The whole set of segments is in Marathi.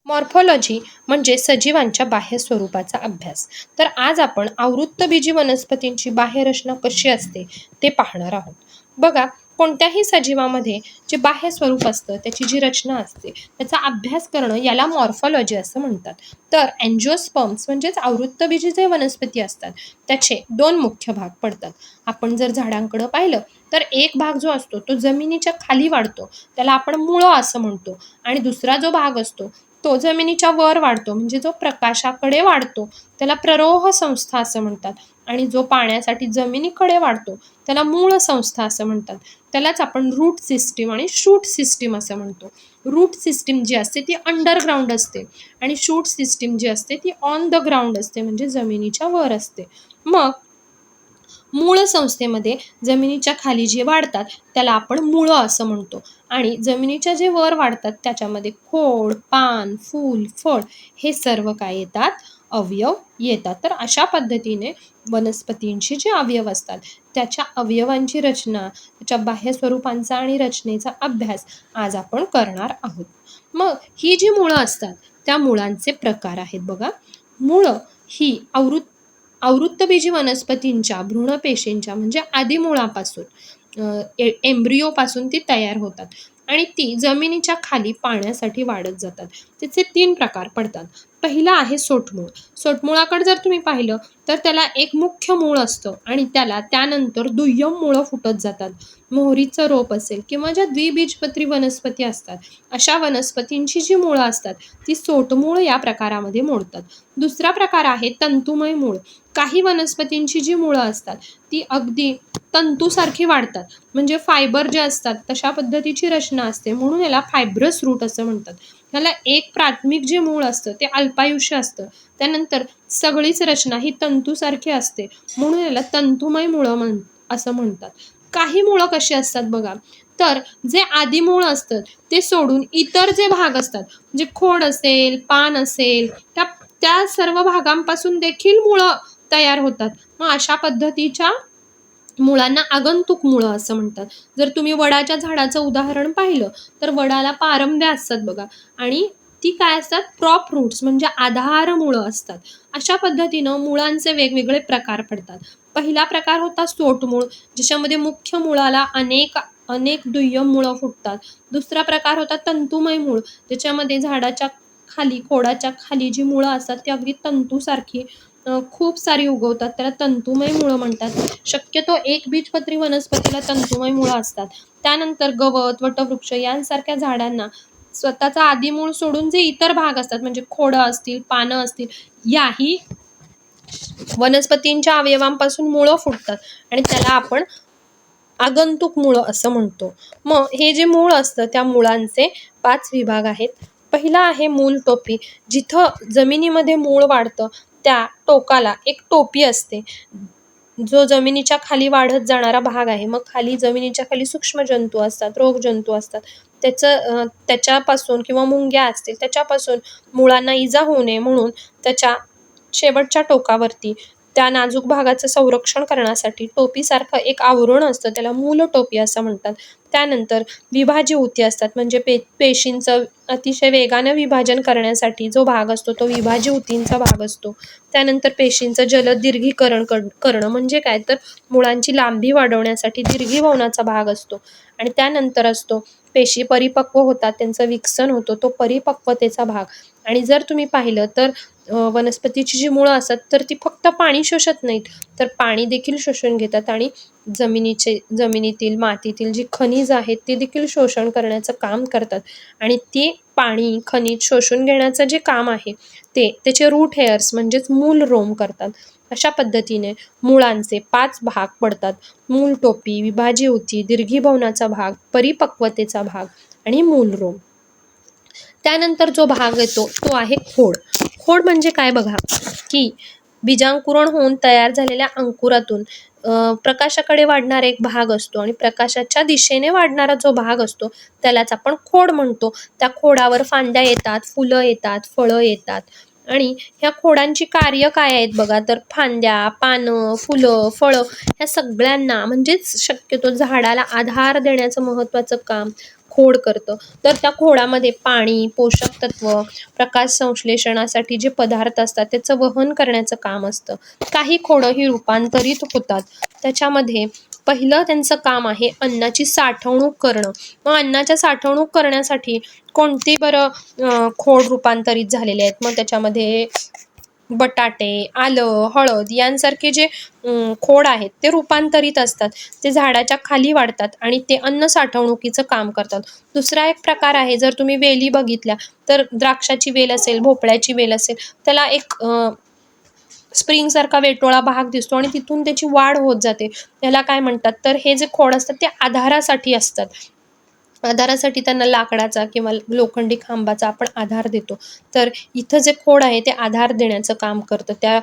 मॉर्फॉलॉजी म्हणजे सजीवांच्या बाह्य स्वरूपाचा अभ्यास. तर आज आपण आवृत्तबीजी वनस्पतींची बाह्य रचना कशी असते ते पाहणार आहोत. बघा, कोणत्याही सजीवामध्ये जे बाह्य स्वरूप असतं, त्याची जी रचना असते, त्याचा अभ्यास करणं याला मॉर्फॉलॉजी असं म्हणतात. तर अँजिओस्पर्म्स म्हणजेच आवृत्तबीजी जे वनस्पती असतात त्याचे दोन मुख्य भाग पडतात. आपण जर झाडांकडे पाहिलं तर एक भाग जो असतो तो जमिनीच्या खाली वाढतो, त्याला आपण मुळं असं म्हणतो. आणि दुसरा जो भाग असतो तो जमिनीच्या वर वाढतो, म्हणजे जो प्रकाशाकडे वाढतो त्याला प्ररोह संस्था असं म्हणतात. आणि जो पाण्यासाठी जमिनीकडे वाढतो त्याला मूळ संस्था असं म्हणतात. त्यालाच आपण रूट सिस्टीम आणि शूट सिस्टीम असं म्हणतो. रूट सिस्टीम जी असते ती अंडरग्राऊंड असते आणि शूट सिस्टीम जी असते ती ऑन द ग्राउंड असते, म्हणजे जमिनीच्या वर असते. मग मूळ संस्थेमध्ये जमिनीच्या खाली जे वाढतात त्याला आपण मुळं असं म्हणतो. आणि जमिनीच्या जे वर वाढतात त्याच्यामध्ये खोड, पान, फूल, फळ हे सर्व काय येतात? अवयव येतात. तर अशा पद्धतीने वनस्पतींचे जे अवयव असतात त्याच्या अवयवांची रचना, त्याच्या बाह्य स्वरूपांचा आणि रचनेचा अभ्यास आज आपण करणार आहोत. मग ही जी मुळं असतात त्या मुळांचे प्रकार आहेत. बघा, मुळं ही आवृत्तबीजी वनस्पतींच्या भ्रूणपेशींच्या म्हणजे आदिमुळापासून एम्ब्रियोपासून ती तयार होतात आणि ती जमिनीच्या खाली पाण्यासाठी वाढत जातात. त्याचे 3 प्रकार पडतात. पहिला आहे सोटमूळ. सोटमुळाकडे जर तुम्ही पाहिलं तर त्याला एक मुख्य मूळ असतं आणि त्याला त्यानंतर दुय्यम मुळं फुटत जातात. मोहरीचं रोप असेल किंवा ज्या द्विबीजपत्री वनस्पती असतात अशा वनस्पतींची जी मुळं असतात ती सोटमूळ या प्रकारामध्ये मोडतात. दुसरा प्रकार आहे तंतुमय मूळ. काही वनस्पतींची जी मुळं असतात ती अगदी तंतूसारखी वाढतात, म्हणजे फायबर जे असतात तशा पद्धतीची रचना असते, म्हणून याला फायब्रस रूट असं म्हणतात. त्याला एक प्राथमिक जे मूळ असतं ते अल्पायुष्य असतं, त्यानंतर सगळीच रचना ही तंतूसारखी असते, म्हणून याला तंतुमय मुळं असं म्हणतात. काही मुळं कशी असतात बघा, तर जे आदिमूळ असतं ते सोडून इतर जे भाग असतात, म्हणजे खोड असेल, पान असेल, त्या सर्व भागांपासून देखील मुळं तयार होतात. मग अशा पद्धतीच्या मुळांना आगंतुक मुळं असं म्हणतात. जर तुम्ही वडाच्या झाडाचं उदाहरण पाहिलं तर वडाला पारंब्या असतात बघा, आणि ती काय असतात? क्रॉप रूट्स म्हणजे आधार मुळं असतात. अशा पद्धतीनं मुळांचे वेगवेगळे प्रकार पडतात. पहिला प्रकार होता सोटमूळ, ज्याच्यामध्ये मुख्य मुळाला अनेक अनेक दुय्यम मुळं फुटतात. दुसरा प्रकार होता तंतुमय मूळ, ज्याच्यामध्ये झाडाच्या खाली, खोडाच्या खाली जी मुळं असतात ती अगदी तंतूसारखी खूप सारी उगवतात, त्याला तंतुमय मुळं म्हणतात. शक्यतो एक बीजपत्री वनस्पतीला तंतुमय मुळं असतात. त्यानंतर गवत, वटवृक्ष यांसारख्या झाडांना स्वतःचा आदिमूळ सोडून जे इतर भाग असतात, म्हणजे खोडं असतील, पानं असतील, याही वनस्पतींच्या अवयवांपासून मुळं फुटतात आणि त्याला आपण आगंतुक मुळं असं म्हणतो. मग हे जे मूळ असतं त्या मुळांचे 5 विभाग आहेत. पहिला आहे मूल टोपी. जिथं जमिनीमध्ये मूळ वाढतं त्या टोकाला एक टोपी असते, जो जमिनीच्या खाली वाढत जाणारा भाग आहे. मग खाली जमिनीच्या खाली सूक्ष्म जंतू असतात, रोगजंतू असतात, त्याच्यापासून किंवा मुंग्या असतील त्याच्यापासून मुळांना इजा होऊ नये म्हणून त्याच्या शेवटच्या टोकावरती त्या नाजूक भागाचं संरक्षण करण्यासाठी टोपीसारखं एक आवरण असतं, त्याला मूल टोपी असं म्हणतात. त्यानंतर विभाज्य ऊती असतात, म्हणजे पेशींचं अतिशय वेगानं विभाजन करण्यासाठी जो भाग असतो तो विभाज्य ऊतींचा भाग असतो. त्यानंतर पेशींचं जलद दीर्घीकरण करणं म्हणजे काय, तर मुळांची लांबी वाढवण्यासाठी दीर्घीभवनाचा भाग असतो. आणि त्यानंतर असतो पेशी परिपक्व होतात, त्यांचं विकसन होतं, तो परिपक्वतेचा भाग. आणि जर तुम्ही पाहिलं तर वनस्पतीची जी मुळं असतात तर ती फक्त पाणी शोषत नाहीत, तर पाणी देखील शोषून घेतात आणि जमिनीतील मातीतील जी खनिज आहेत ते देखील शोषण करण्याचं काम करतात. आणि ती पाणी खनिज शोषून घेण्याचं जे काम आहे ते त्याचे रूट हेअर्स म्हणजेच मूल रोम करतात. अशा पद्धतीने मुळांचे 5 भाग पडतात: मूल टोपी, विभाज्य ऊती, दीर्घीभवनाचा भाग, परिपक्वतेचा भाग आणि मूल रोम. त्यानंतर जो भाग येतो तो आहे खोड. खोड म्हणजे काय बघा, की बीजांकुरण होऊन तयार झालेल्या अंकुरातून प्रकाशाकडे वाढणारा एक भाग असतो आणि प्रकाशाच्या दिशेने वाढणारा जो भाग असतो त्यालाच आपण खोड म्हणतो. त्या खोडावर फांद्या येतात, फुलं येतात, फळं येतात. आणि ह्या खोडांची कार्य काय आहेत बघा, तर फांद्या, पानं, फुलं, फळं ह्या सगळ्यांना म्हणजेच शक्यतो झाडाला आधार देण्याचं महत्त्वाचं काम, खोड करतं. तर त्या खोडामध्ये पाणी, पोषक तत्व, प्रकाश संश्लेषणासाठी जे पदार्थ असतात त्याचं वहन करण्याचं काम असतं. काही खोडं ही रूपांतरित होतात. त्याच्यामध्ये पहिलं त्यांचं काम आहे अन्नाची साठवणूक करणं. मग अन्नाच्या साठवणूक करण्यासाठी कोणती बरं खोड रूपांतरित झालेले आहेत? मग त्याच्यामध्ये बटाटे, आलं, हळद यांसारखे जे खोड आहेत ते रूपांतरित असतात. ते झाडाच्या खाली वाढतात आणि ते अन्न साठवणुकीचं काम करतात. दुसरा एक प्रकार आहे, जर तुम्ही वेली बघितल्या तर द्राक्षाची वेल असेल, भोपळ्याची वेल असेल, त्याला एक स्प्रिंगसारखा वेटोळा भाग दिसतो आणि तिथून त्याची वाढ होत जाते. त्याला काय म्हणतात? तर हे जे खोड असतात ते आधारासाठी असतात. आधारासाठी त्यांना लाकडाचा किंवा लोखंडी खांबाचा आपण आधार देतो. तर इथं जे खोड आहे ते आधार देण्याचं काम करतं त्या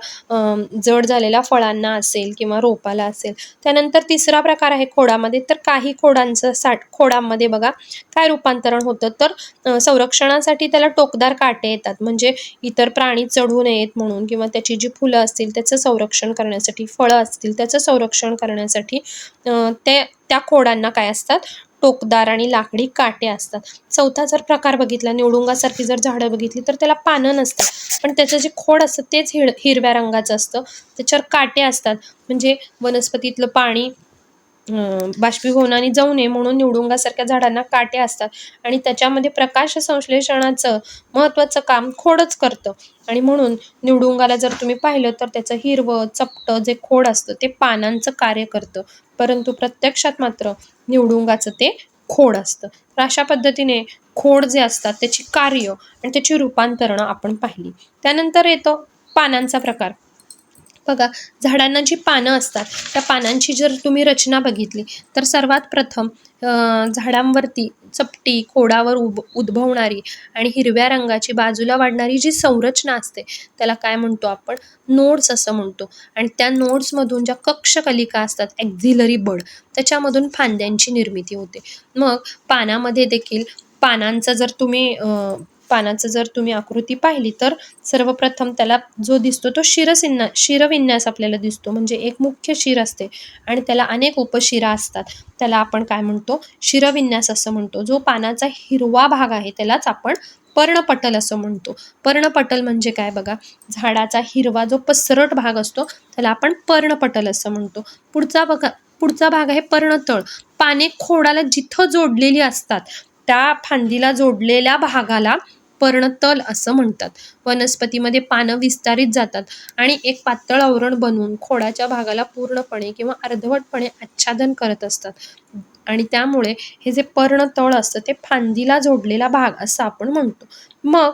जड झालेल्या फळांना असेल किंवा रोपाला असेल. त्यानंतर तिसरा प्रकार आहे खोडामध्ये, तर काही खोडांचं खोडांमध्ये बघा काय रूपांतरण होतं, तर संरक्षणासाठी त्याला टोकदार काटे येतात, म्हणजे इतर प्राणी चढू नयेत म्हणून, किंवा त्याची जी फुलं असतील त्याचं संरक्षण करण्यासाठी, फळं असतील त्याचं संरक्षण करण्यासाठी त्या खोडांना काय असतात? टोकदार आणि लाकडी काटे असतात. चौथा जर प्रकार बघितला, निवडुंगासारखी जर झाडं बघितली तर त्याला पानं नसतात, पण त्याचं जे खोड असतं तेच हिरव्या रंगाचं असतं. त्याच्यावर काटे असतात, म्हणजे वनस्पतीतलं पाणी बाष्पीभवनाने जाऊ नये म्हणून निवडुंगासारख्या झाडांना काटे असतात आणि त्याच्यामध्ये प्रकाश संश्लेषणाचं महत्त्वाचं काम खोडच करतं. आणि म्हणून निवडुंगाला जर तुम्ही पाहिलं तर त्याचं हिरवं चपटं जे खोड असतं ते पानांचं कार्य करतं, परंतु प्रत्यक्षात मात्र निवडुंगाचं ते खोड असतं. तर अशा पद्धतीने खोड जे असतात त्याची कार्य आणि त्याची रूपांतरणं आपण पाहिली. त्यानंतर येतो पानांचा प्रकार. बघा, झाडांना जी पानं असतात त्या पानांची जर तुम्ही रचना बघितली तर सर्वात प्रथम झाडांवरती चपटी खोडावर उद्भवणारी आणि हिरव्या रंगाची बाजूला वाढणारी जी संरचना असते त्याला काय म्हणतो आपण? नोड्स असं म्हणतो. आणि त्या नोड्समधून ज्या कक्षकलिका असतात, ॲक्झिलरी बड, त्याच्यामधून फांद्यांची निर्मिती होते. मग पानामध्ये देखील पानाचं जर तुम्ही आकृती पाहिली तर सर्वप्रथम त्याला जो दिसतो तो शिरविन्यास आपल्याला दिसतो, म्हणजे एक मुख्य शिर असते आणि त्याला अनेक उपशिरा असतात. त्याला आपण काय म्हणतो? शिरविन्यास असं म्हणतो. जो पानाचा हिरवा भाग आहे त्यालाच आपण पर्णपटल असं म्हणतो. पर्णपटल म्हणजे काय बघा, झाडाचा हिरवा जो पसरट भाग असतो त्याला आपण पर्णपटल असं म्हणतो. पुढचा भाग आहे पर्णतळ. पाने खोडाला जिथं जोडलेली असतात त्या फांदीला जोडलेल्या भागाला पर्णतल असं म्हणतात. वनस्पतीमध्ये पानं विस्तारित जातात आणि एक पातळ आवरण बनवून खोडाच्या भागाला पूर्णपणे किंवा अर्धवटपणे आच्छादन करत असतात आणि त्यामुळे हे जे पर्णतळ असतं ते फांदीला जोडलेला भाग असं आपण म्हणतो. मग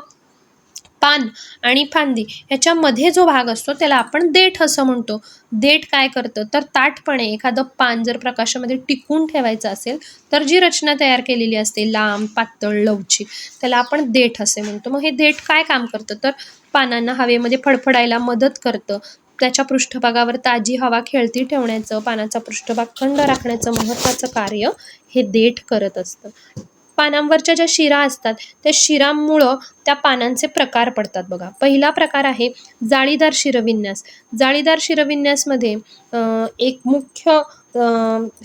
पान आणि फांदी ह्याच्यामध्ये जो भाग असतो त्याला आपण देठ असं म्हणतो. देठ काय करतं? तर ताठपणे एखादं पान जर प्रकाशामध्ये टिकून ठेवायचं असेल तर जी रचना तयार केलेली असते लांब, पातळ, लवचिक, त्याला आपण देठ असे म्हणतो. मग हे देठ काय काम करतं? तर पानांना हवेमध्ये फडफडायला मदत करतं. त्याच्या पृष्ठभागावर ताजी हवा खेळती ठेवण्याचं, पानाचा पृष्ठभाग थंड राखण्याचं महत्त्वाचं कार्य हे देठ करत असतं. पानांवरच्या ज्या शिरा असतात त्या शिरांमुळं त्या पानांचे प्रकार पडतात बघा. पहिला प्रकार आहे जाळीदार शिरविन्यास. जाळीदार शिरविन्यासमध्ये एक मुख्य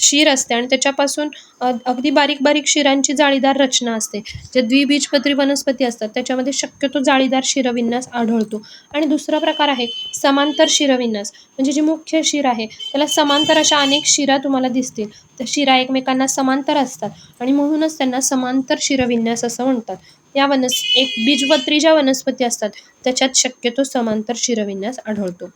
शिर असते आणि त्याच्यापासून अगदी बारीक बारीक शिरांची जाळीदार रचना असते. जे द्विबीजपत्री वनस्पती असतात त्याच्यामध्ये शक्यतो जाळीदार शिरविन्यास आढळतो. आणि दुसरा प्रकार आहे समांतर शिरविन्यास, म्हणजे जी मुख्य शिर आहे त्याला समांतर अशा अनेक शिरा तुम्हाला दिसतील. त्या शिरा एकमेकांना समांतर असतात आणि म्हणूनच त्यांना समांतर शिरविन्यास असं म्हणतात. या एक बीजपत्री ज्या वनस्पती असतात त्याच्यात शक्यतो समांतर शिरविन्यास आढळतो.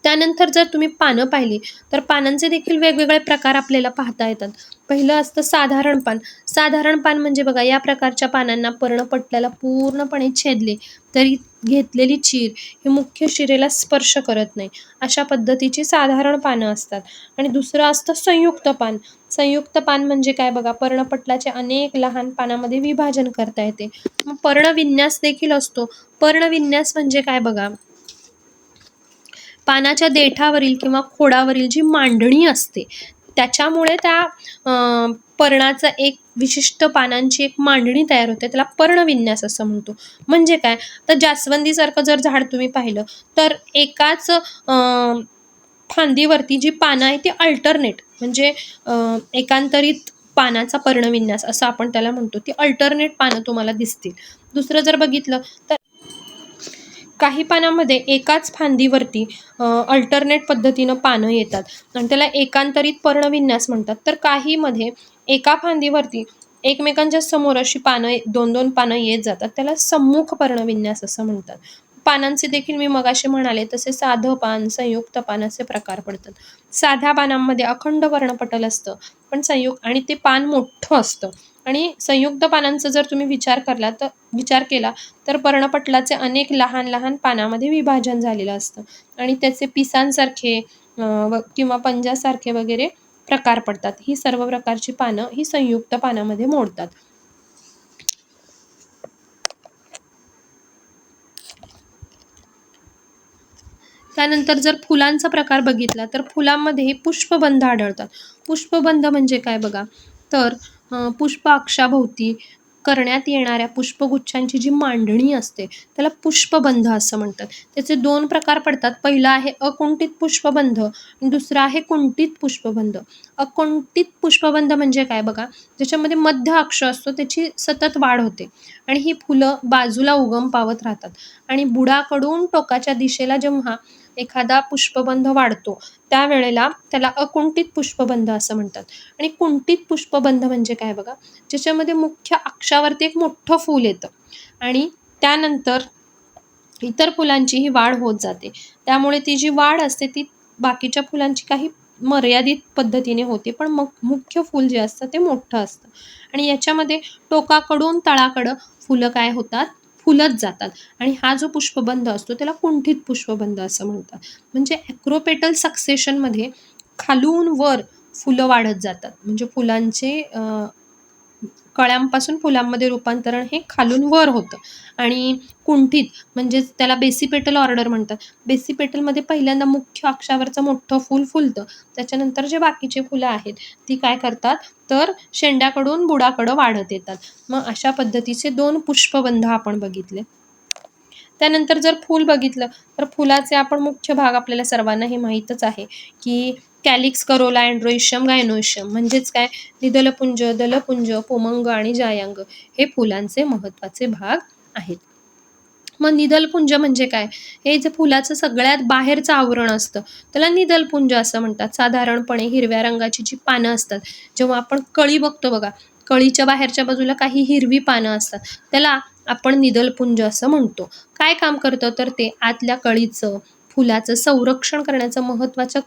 त्यानंतर जर तुम्ही पानं पाहिली तर पानांचे देखील वेगवेगळे प्रकार आपल्याला पाहता येतात. पहिलं असतं साधारण पान. साधारण पान म्हणजे बघा, या प्रकारच्या पानांना पर्णपटलाला पूर्णपणे छेदले तरी घेतलेली चीर ही मुख्य शिरेला स्पर्श करत नाही, अशा पद्धतीची साधारण पानं असतात. आणि दुसरं असतं संयुक्त पान. संयुक्त पान म्हणजे काय बघा, पर्णपटलाचे अनेक लहान पानामध्ये विभाजन करता येते. मग पर्णविन्यास देखील असतो. पर्णविन्यास म्हणजे काय बघा, पानाच्या देठावरील किंवा खोडावरील जी मांडणी असते त्याच्यामुळे त्या पर्णाचा एक विशिष्ट पानांची एक मांडणी तयार होते, त्याला पर्णविन्यास असं म्हणतो. म्हणजे काय, तर जास्वंदीसारखं जर झाड तुम्ही पाहिलं तर एकाच फांदीवरती जी पानं आहेत ती अल्टरनेट म्हणजे एकांतरित पानाचा पर्णविन्यास असं आपण त्याला म्हणतो, ती अल्टरनेट पानं तुम्हाला दिसतील. दुसरं जर बघितलं तर काही पानामध्ये एकाच फांदीवरती अल्टरनेट पद्धतीनं पानं येतात आणि त्याला एकांतरित पर्णविन्यास म्हणतात. तर काहीमध्ये एका फांदीवरती एकमेकांच्या समोर अशी पानं 2-2 पानं येत जातात, त्याला सम्मुख पर्णविन्यास असं म्हणतात. पानांचे देखील मी मगाशी म्हणाले तसे साधं पान, संयुक्त पान असे प्रकार पडतात. साध्या पानांमध्ये अखंड वर्णपटल असतं, पण संयुक्त आणि ते पान मोठं असतं. आणि संयुक्त पानांचा जर तुम्ही विचार केला तर पर्णपटलाचे अनेक लहान लहान पानामध्ये विभाजन झालेलं असतं आणि त्याचे पिसांसारखे किंवा पंजासारखे वगैरे प्रकार पडतात. ही सर्व प्रकारची पानं ही संयुक्त पानामध्ये मोडतात. त्यानंतर जर फुलांचा प्रकार बघितला तर फुलांमध्ये पुष्पबंध आढळतात. पुष्पबंध म्हणजे काय बघा, तर पुष्प अक्षाभोवती करण्यात येणाऱ्या पुष्पगुच्छांची जी मांडणी असते त्याला पुष्पबंध असं म्हणतात. त्याचे 2 प्रकार पडतात. पहिला आहे अकुंठित पुष्पबंध आणि दुसरा आहे कुंठित पुष्पबंध. अकुंठित पुष्पबंध म्हणजे काय बघा, ज्याच्यामध्ये मध्य अक्ष असतो त्याची सतत वाढ होते आणि ही फुलं बाजूला उगम पावत राहतात आणि बुडाकडून टोकाच्या दिशेला जेव्हा एखादा पुष्पबंध वाढतो त्यावेळेला त्याला अकुंठित पुष्पबंध असं म्हणतात. आणि कुंठित पुष्पबंध म्हणजे काय बघा, ज्याच्यामध्ये मुख्य अक्षावरती एक मोठं फूल येतं आणि त्यानंतर इतर फुलांची ही वाढ होत जाते. त्यामुळे ती जी वाढ असते ती बाकीच्या फुलांची काही मर्यादित पद्धतीने होते, पण मग मुख्य फूल जे असतं ते मोठं असतं आणि याच्यामध्ये टोकाकडून तळाकडं फुलं काय होतात, फुलत जातात आणि हा जो पुष्पबंध असतो त्याला कुंठित पुष्पबंध असं म्हणतात. म्हणजे ॲक्रोपेटल सक्सेशनमध्ये खालून वर फुलं वाढत जातात. म्हणजे फुलांचे कळ्यांपासून फुलांमध्ये रूपांतरण हे खालून वर होतं. आणि कुंठित म्हणजे त्याला बेसिपेटल ऑर्डर म्हणतात. बेसिपेटलमध्ये पहिल्यांदा मुख्य अक्षावरचं मोठं फूल फुलतं, त्याच्यानंतर जे बाकीचे फुलं आहेत ती काय करतात, तर शेंड्याकडून बुडाकडं वाढत येतात. मग अशा पद्धतीचे 2 पुष्पबंध आपण बघितले. त्यानंतर जर फूल बघितलं तर फुलाचे आपण मुख्य भाग आपल्याला सर्वांना हे माहीतच आहे की कॅलिक्स, करोला, अँड्रोइशियम, गायनोइशियम म्हणजेच काय, निदलपुंज, दलपुंज, पुमंग आणि जायांग हे फुलांचे महत्त्वाचे भाग आहेत. मग निदलपुंज म्हणजे काय, हे जे फुलाचं सगळ्यात बाहेरचं आवरण असतं त्याला निदलपुंज असं म्हणतात. साधारणपणे हिरव्या रंगाची जी पानं असतात, जेव्हा आपण कळी बघतो बघा, कळीच्या बाहेरच्या बाजूला काही हिरवी पानं असतात त्याला आपण निदलपुंज असं म्हणतो. काय काम करतं, तर ते आतल्या कळीचं फुलाचं संरक्षण करण्याचं महत्त्वाचं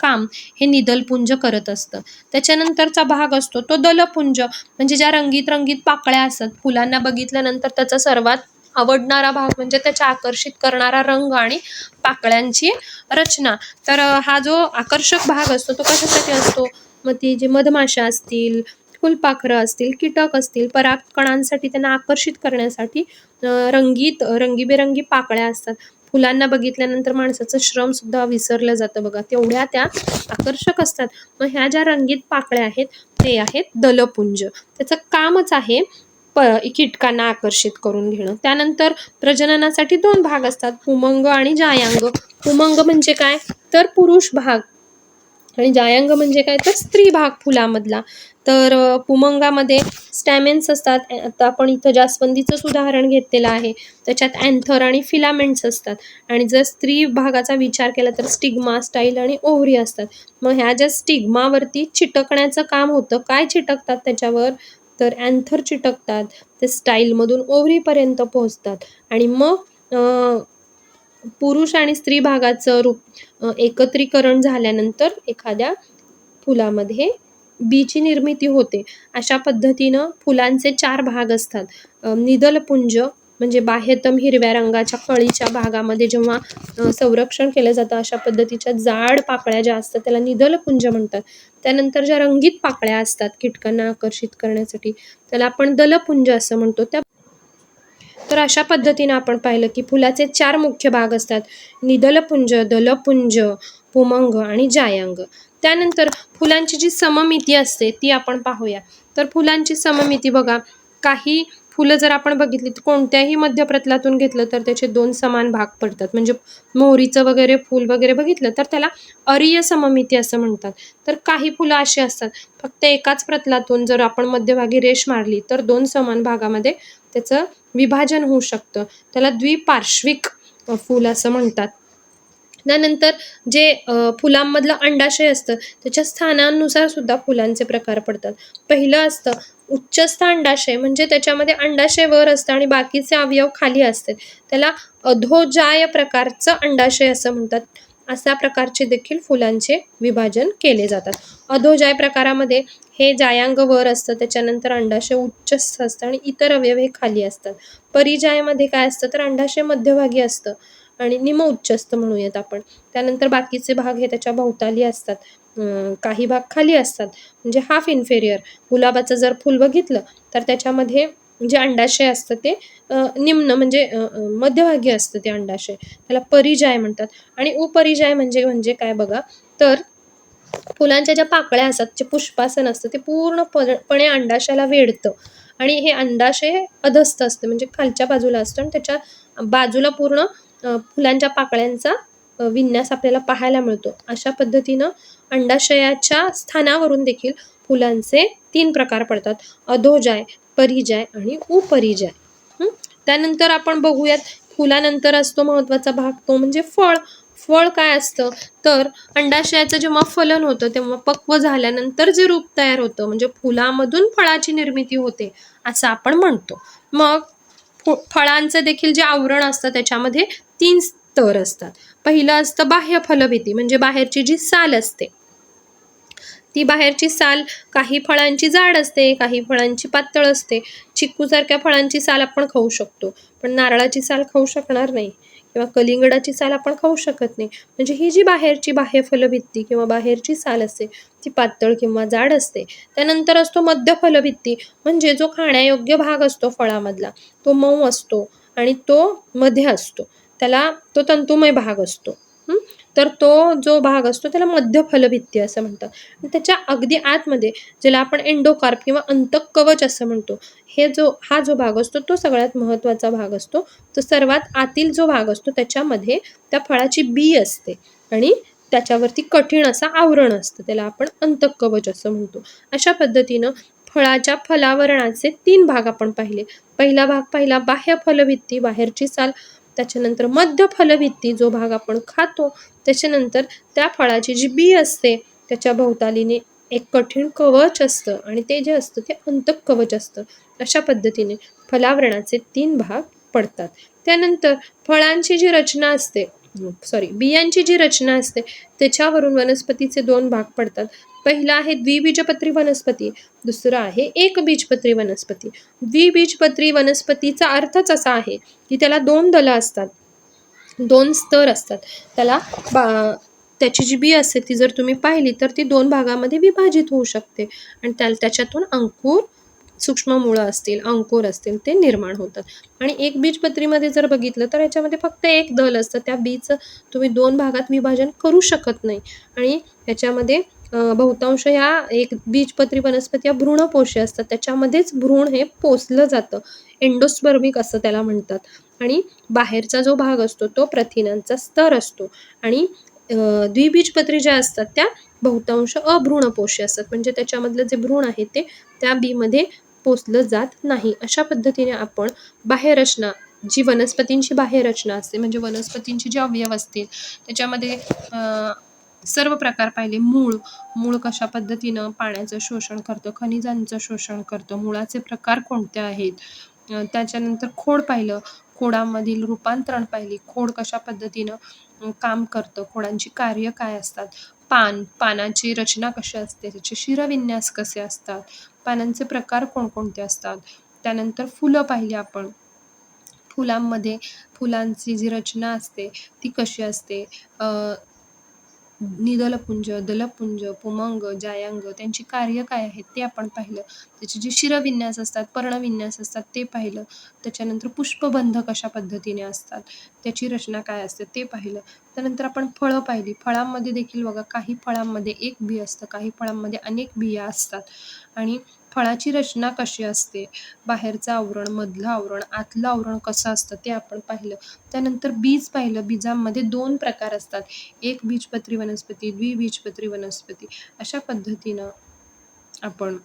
काम हे निदलपुंज करत असतं. त्याच्यानंतरचा भाग असतो तो दलपुंज, म्हणजे ज्या रंगीत रंगीत पाकळ्या असतात, फुलांना बघितल्यानंतर त्याचा सर्वात आवडणारा भाग म्हणजे त्याच्या आकर्षित करणारा रंग आणि पाकळ्यांची रचना. तर हा जो आकर्षक भाग असतो तो कशासाठी असतो, मग ती जी मधमाशा असतील, फुलपाखरं असतील, कीटक असतील, परागकणांसाठी त्यांना आकर्षित करण्यासाठी रंगीबेरंगी पाकळ्या असतात. फुलांना बघितल्यानंतर माणसाचं श्रम सुद्धा विसरलं जातं बघा, तेवढ्या त्या आकर्षक असतात. मग ह्या ज्या रंगीत पाकळ्या आहेत ते आहेत दलपुंज. त्याचं कामच आहे कीटकांना आकर्षित करून घेणं. त्यानंतर प्रजननासाठी 2 भाग असतात, पुमंग आणि जायांग. पुमंग म्हणजे काय, तर पुरुष भाग आणि जायांग म्हणजे काय, तर स्त्री भाग फुलामधला. तर पुमंगामध्ये स्टॅमेन्स असतात. आता आपण इथं जास्वंदीचंच उदाहरण घेतलेलं आहे, त्याच्यात अँथर आणि फिलामेंट्स असतात. आणि जर स्त्री भागाचा विचार केला तर स्टिग्मा, स्टाईल आणि ओव्हरी असतात. मग ह्या ज्या स्टिग्मावरती चिटकण्याचं काम होतं, काय चिटकतात त्याच्यावर, तर अँथर चिटकतात, ते स्टाईलमधून ओव्हरीपर्यंत पोहोचतात आणि मग पुरुष आणि स्त्री भागाचं एकत्रीकरण झाल्यानंतर एखाद्या फुलामध्ये बीची निर्मिती होते. अशा पद्धतीनं फुलांचे 4 भाग असतात. निदलपुंज म्हणजे बाह्यतम हिरव्या रंगाच्या कळीच्या भागामध्ये जेव्हा संरक्षण केलं जातं अशा पद्धतीच्या जाड पाकळ्या ज्या असतात त्याला निदलपुंज म्हणतात. त्यानंतर ज्या रंगीत पाकळ्या असतात कीटकांना आकर्षित करण्यासाठी त्याला आपण दलपुंज असं म्हणतो. तर अशा पद्धतीनं आपण पाहिलं की फुलाचे 4 मुख्य भाग असतात, निदलपुंज, दलपुंज, पुमंग आणि जायांग. त्यानंतर फुलांची जी सममिती असते ती आपण पाहूया. तर फुलांची सममिती बघा, काही फुलं जर आपण बघितली तर कोणत्याही मध्यप्रतलातून घेतलं तर त्याचे 2 समान भाग पडतात. म्हणजे मोहरीचं वगैरे फूल वगैरे बघितलं तर त्याला अरीय सममिती असं म्हणतात. तर काही फुलं अशी असतात फक्त एकाच प्रतलातून जर आपण मध्यभागी रेष मारली तर 2 समान भागामध्ये त्याचं विभाजन होऊ शकतं. त्याला द्विपार्श्विक फूल असं म्हणतात. त्यानंतर जे फुलांमधलं अंडाशय असतं त्याच्या स्थानानुसार सुद्धा फुलांचे प्रकार पडतात. पहिलं असतं उच्चस्थ अंडाशय, म्हणजे त्याच्यामध्ये अंडाशय वर असतं आणि बाकीचे अवयव खाली असतात. त्याला अधोजाय प्रकारचं अंडाशय असं म्हणतात. अशा प्रकारचे देखील फुलांचे विभाजन केले जातात. अधोजाय प्रकारामध्ये हे जायांग वर असतं, त्याच्यानंतर अंडाशय उच्चस्थ असतं आणि इतर अवयव हे खाली असतात. परिजायमध्ये काय असतं तर अंडाशय मध्यभागी असतं आणि निम उच्चस्थ म्हणूयात आपण. त्यानंतर बाकीचे भाग हे त्याच्या भोवताली असतात. काही भाग खाली असतात, म्हणजे हाफ इन्फेरियर. गुलाबाचं जर फूल बघितलं तर त्याच्यामध्ये जे अंडाशय असतं ते निम्न म्हणजे मध्यभागी असतं ते अंडाशय. त्याला परिजाय म्हणतात. आणि उपरिजाय म्हणजे म्हणजे काय बघा तर फुलांच्या ज्या पाकळ्या असतात, जे पुष्पासन असतं ते पूर्णपणे अंडाशयाला वेढतं आणि हे अंडाशय अधस्थ असतं, म्हणजे खालच्या बाजूला असतं आणि त्याच्या बाजूला पूर्ण फुलांच्या पाकळ्यांचा विन्यास आपल्याला पाहायला मिळतो. अशा पद्धतीनं अंडाशयाच्या स्थानावरून देखील फुलांचे 3 प्रकार पडतात: अधोजाय, परिजाय आणि उपरिजाय. त्यानंतर आपण बघूयात फुलानंतर असतो महत्वाचा भाग तो म्हणजे फळ. फळ काय असतं तर अंडाशयाचं जेव्हा फलन होतं तेव्हा पक्व झाल्यानंतर जे रूप तयार होतं म्हणजे फुलामधून फळाची निर्मिती होते असं आपण म्हणतो. मग फळांचं देखील जे आवरण असतं त्याच्यामध्ये 3 स्तर असतात. पहिलं असतं बाह्य फलभिती, म्हणजे बाहेरची जी साल असते ती बाहेरची साल काही फळांची जाड असते, काही फळांची पातळ असते. चिक्कूसारख्या फळांची साल आपण खाऊ शकतो, पण नारळाची साल खाऊ शकणार नाही किंवा कलिंगडाची साल आपण खाऊ शकत नाही. म्हणजे ही जी बाहेरची बाह्य फलभित्ती किंवा बाहेरची साल असते ती पातळ किंवा जाड असते. त्यानंतर असतो मध्य फलभित्ती, म्हणजे जो खाण्यायोग्य भाग असतो फळामधला तो मऊ असतो आणि तो मध्ये असतो, त्याला तो तंतुमय भाग असतो. तर तो जो भाग असतो त्याला मध्य फलभित्ती असं म्हणतात. त्याच्या अगदी आतमध्ये ज्याला आपण एंडोकार्प किंवा अंतःकवच असं म्हणतो, हा जो भाग असतो तो सगळ्यात महत्त्वाचा भाग असतो. तो सर्वात आतील जो भाग असतो त्याच्यामध्ये त्या फळाची बी असते आणि त्याच्यावरती कठीण असं आवरण असतं, त्याला आपण अंतःकवच असं म्हणतो. अशा पद्धतीनं फळाच्या फलावरणाचे 3 भाग आपण पाहिले. पहिला भाग पाहिला बाह्य फलभित्ती, बाहेरची साल. त्याच्यानंतर मध्य फलभित्ती, जो भाग आपण खातो. त्याच्यानंतर त्या फळाची जी बी असते त्याच्या भोवतालीने एक कठीण कवच असतं आणि ते जे असतं ते अंतःकवच असतं. अशा पद्धतीने फलावरणाचे 3 भाग पडतात. त्यानंतर फळांची जी रचना असते बियांची जी रचना असते त्याच्यावरून वनस्पतीचे 2 भाग पडतात. पहिला आहे द्विबीजपत्री वनस्पती, दुसरं आहे एकबीजपत्री वनस्पती. द्विबीजपत्री वनस्पतीचा अर्थच असा आहे की त्याला 2 दलं असतात, 2 स्तर असतात. त्याला त्याची जी बी असते ती जर तुम्ही पाहिली तर ती 2 भागामध्ये विभाजित होऊ शकते आणि त्याच्यातून अंकुर, सूक्ष्म मुळं असतील, अंकुर असतील ते निर्माण होतात. आणि एकबीजपत्रीमध्ये जर बघितलं तर याच्यामध्ये फक्त एक दल असतं, त्या बीचं तुम्ही 2 भागात विभाजन करू शकत नाही आणि याच्यामध्ये बहुतांश ह्या एक बीजपत्री वनस्पती या भ्रूणपोषी असतात, त्याच्यामध्येच भ्रूण हे पोसलं जातं, एंडोस्पर्मिक असं त्याला म्हणतात. आणि बाहेरचा जो भाग असतो तो प्रथिनांचा स्तर असतो आणि द्विबीजपत्री ज्या असतात त्या बहुतांश अभ्रूणपोषी असतात, म्हणजे त्याच्यामधलं जे भ्रूण आहे ते त्या बीमध्ये पोसलं जात नाही. अशा पद्धतीने आपण बाह्यरचना, जी वनस्पतींची बाह्यरचना असते म्हणजे वनस्पतींची जी अवयव असतील त्याच्यामध्ये सर्व प्रकार पाहिले. मूळ कशा पद्धतीनं पाण्याचं शोषण करतं, खनिजांचं शोषण करतं, मुळाचे प्रकार कोणते आहेत. त्याच्यानंतर खोड पाहिलं, खोडामधील रूपांतरण पाहिली, खोड कशा पद्धतीनं काम करतं, खोडांची कार्य काय असतात, पानाची रचना कशी असते, त्याचे शिरविन्यास कसे असतात, पानांचे प्रकार कोणकोणते असतात. त्यानंतर फुलं पाहिली आपण, फुलांमध्ये फुलांची जी रचना असते ती कशी असते, निदलपुंज, दलपुंज, पुमंग, जायांग त्यांची कार्य काय आहेत ते आपण पाहिलं. त्याचे जे शिरविन्यास असतात, पर्णविन्यास असतात ते पाहिलं. त्याच्यानंतर पुष्पबंध कशा पद्धतीने असतात, त्याची रचना काय असते ते पाहिलं. त्यानंतर आपण फळं पाहिली, फळांमध्ये देखील बघा काही फळांमध्ये एक बी असतं, काही फळांमध्ये अनेक बिया असतात आणि फळाची रचना कशी असते, बाहेरचं आवरण, मधलं आवरण, आतलं आवरण कसं असतं ते आपण पाहिलं. त्यानंतर बीज पाहिलं. बीजांमध्ये 2 प्रकार असतात. एक बीजपत्री वनस्पती, द्विबीजपत्री वनस्पती. अशा पद्धतीनं आपण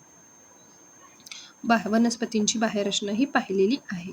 वनस्पतींची बाह्यरचना ही पाहिलेली आहे.